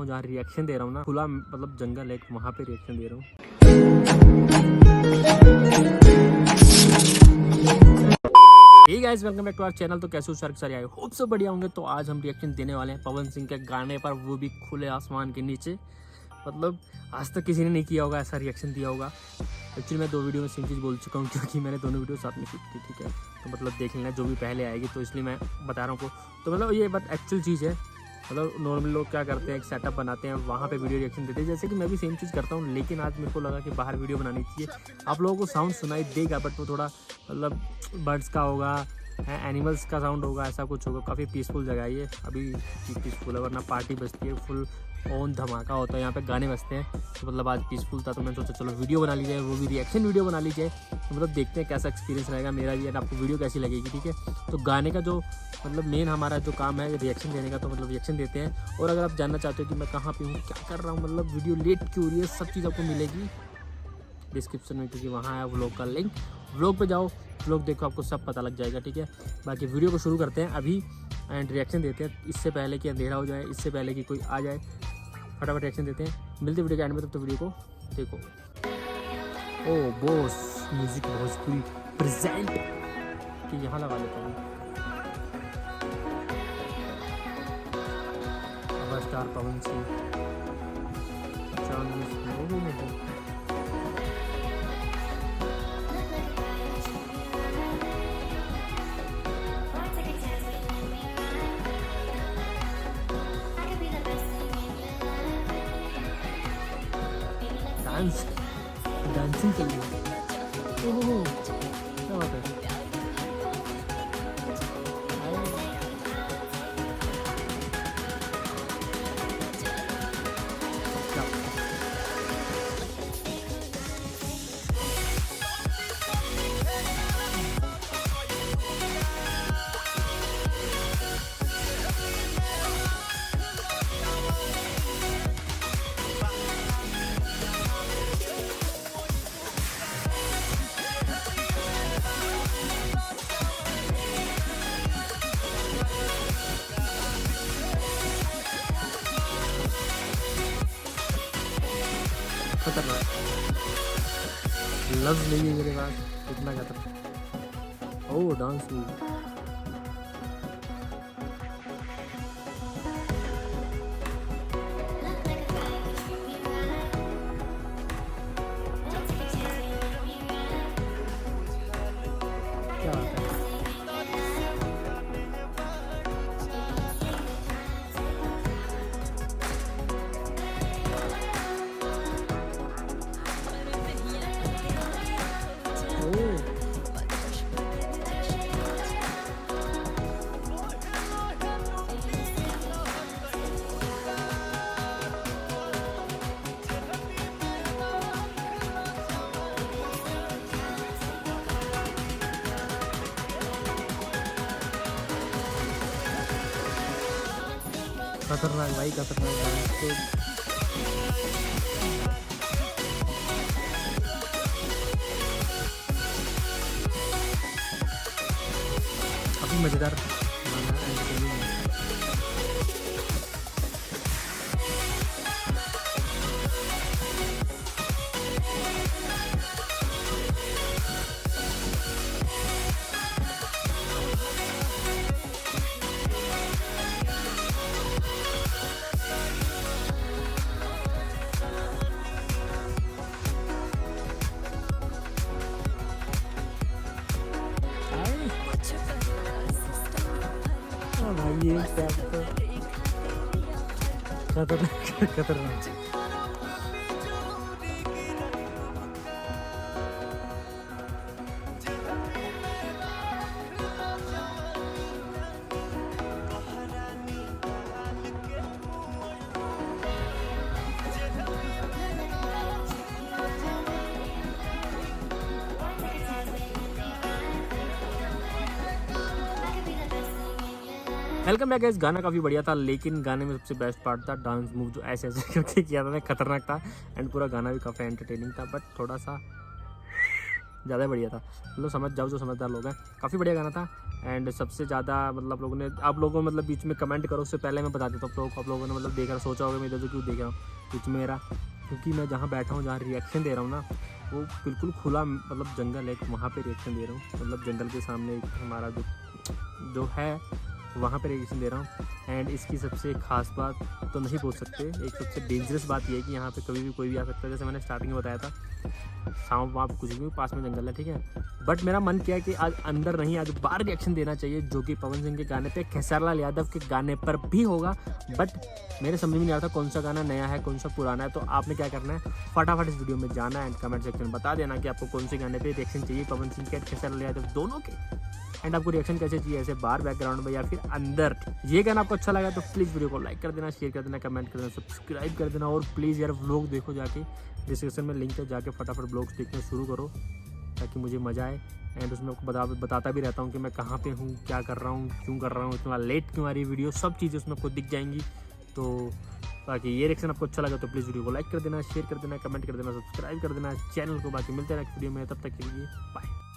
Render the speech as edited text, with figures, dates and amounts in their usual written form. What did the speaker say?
हूँ जहाँ रिएक्शन दे रहा हूँ ना, खुला मतलब जंगल है वहाँ पे रिएक्शन दे रहा हूँ। Hey guys, welcome back to our channel. तो कैसे हो सर आई होप सब बढ़िया होंगे। तो आज हम रिएक्शन देने वाले हैं पवन सिंह के गाने पर, वो भी खुले आसमान के नीचे। मतलब आज तक किसी ने नहीं किया होगा ऐसा रिएक्शन दिया होगा। एक्चुअली मैं 2 वीडियो में सेम चीज़ बोल चुका हूँ क्योंकि मैंने दोनों वीडियो साथ में शूट की, ठीक है। तो मतलब देख लेना जो भी पहले आएगी, तो इसलिए मैं बता रहा हूँ आपको। तो मतलब ये बात एक्चुअल चीज़ है। मतलब नॉर्मल लोग क्या करते हैं, एक सेटअप बनाते हैं, वहाँ पे वीडियो रिएक्शन देते हैं, जैसे कि मैं भी सेम चीज़ करता हूँ। लेकिन आज मेरे को लगा कि बाहर वीडियो बनानी चाहिए। आप लोगों को साउंड सुनाई देगा बट वो थोड़ा मतलब बर्ड्स का होगा, एनिमल्स का साउंड होगा, ऐसा कुछ होगा। काफ़ी पीसफुल जगह है ये, अभी पीसफुल है, वरना पार्टी बजती है, फुल ऑन धमाका होता है यहाँ पे, गाने बजते हैं। तो मतलब आज पीसफुल था, तो मैंने सोचा चलो वीडियो बना ली जाए, वो भी रिएक्शन वीडियो बना ली जाए। तो मतलब देखते हैं कैसा एक्सपीरियंस रहेगा मेरा भी, आपको वीडियो कैसी लगेगी, ठीक है। तो गाने का जो मतलब मेन हमारा जो काम है रिएक्शन देने का, तो मतलब रिएक्शन देते हैं। और अगर आप जानना चाहते हो कि मैं कहाँ पे हूँ, क्या कर रहा हूँ, मतलब वीडियो लेट क्यों हो रही है, सब चीज़ आपको मिलेगी डिस्क्रिप्शन में, क्योंकि वहाँ है व्लॉग का लिंक। व्लॉग पे जाओ, व्लॉग देखो, आपको सब पता लग जाएगा, ठीक है। बाकी वीडियो को शुरू करते हैं अभी एंड रिएक्शन देते हैं, इससे पहले कि अंधेरा हो जाए, इससे पहले कि कोई आ जाए। फटाफट रिएक्शन देते हैं, मिलते वीडियो के एंड में, तब तो वीडियो को देखो। ओ बॉस म्यूजिक भोजपुरी प्रेजेंट कि यहाँ लगा लेता हूँ। स्टार पवन सिंह डांसिंग के लिए। ओह क्या बात है। खतरनाक लफ्ज़ नहीं है मेरे पास, इतना खतरनाक। ओह डांस मूव। क्या बात है। खतरनाक भाई, खतरनाक। काफ़ी मज़ेदार गाना है। भाई ये क्या खतरनाक खतरनाक। Welcome back guys. गाना काफ़ी बढ़िया था, लेकिन गाने में सबसे बेस्ट पार्ट था डांस मूव, जो ऐसे ऐसे करके किया था, खतरनाक था। एंड पूरा गाना भी काफ़ी एंटरटेनिंग था, बट थोड़ा सा ज़्यादा बढ़िया था। मतलब समझ जाओ जो समझदार लोग हैं, काफ़ी बढ़िया गाना था। एंड सबसे ज़्यादा मतलब लोगों ने, आप लोगों मतलब बीच में कमेंट करो, उससे पहले मैं बता देता हूँ आप लोगों ने मतलब देख रहा सोचा होगा मैं इधर क्यों देख रहा हूँ बीच में मेरा, क्योंकि मैं जहाँ बैठा हूँ, जहाँ रिएक्शन दे रहा हूँ ना, वो बिल्कुल खुला मतलब जंगल है, वहाँ पे रिएक्शन दे रहा हूँ। मतलब जंगल के सामने एक हमारा जो है वहाँ पे रिएक्शन दे रहा हूँ। एंड इसकी सबसे खास बात तो नहीं बोल सकते, एक सबसे डेंजरस बात ये है कि यहाँ पे कभी भी कोई भी आ सकता है। जैसे मैंने स्टार्टिंग में बताया था, सांप वाप कुछ भी, पास में जंगल है, ठीक है। बट मेरा मन किया कि आज अंदर नहीं, आज बाहर रिएक्शन देना चाहिए, जो कि पवन सिंह के गाने पे, खेसारीलाल यादव के गाने पर भी होगा। बट मेरे समझ में नहीं आता कौन सा गाना नया है, कौन सा पुराना है। तो आपने क्या करना है, फटाफट इस वीडियो में जाना एंड कमेंट सेक्शन में बता देना कि आपको कौन से गाने पे रिएक्शन चाहिए, पवन सिंह के, खेसारीलाल यादव दोनों के। एंड आपको रिएक्शन कैसे चाहिए, ऐसे बाहर बैकग्राउंड में या फिर अंदर। ये गाना आपको अच्छा लगा तो प्लीज़ वीडियो को लाइक कर देना, शेयर कर देना, कमेंट कर देना, सब्सक्राइब कर देना। और प्लीज़ यार व्लॉग देखो, जाके डिस्क्रिप्शन में लिंक है, जाके फटाफट ब्लॉग्स देखना शुरू करो ताकि मुझे मज़ा आए। एंड उसमें आपको बताता भी रहता हूँ कि मैं कहाँ पे हूँ, क्या कर रहा हूँ, क्यों कर रहा हूँ, इतना लेट क्यों आ रही वीडियो, सब चीज़ें उसमें आपको दिख जाएंगी। तो बाकी ये रिएक्शन आपको अच्छा लगा तो प्लीज़ वीडियो को लाइक कर देना, शेयर कर देना, कमेंट कर देना, सब्सक्राइब कर देना चैनल को। बाकी मिलते हैं नेक्स्ट वीडियो में, तब तक के लिए बाय।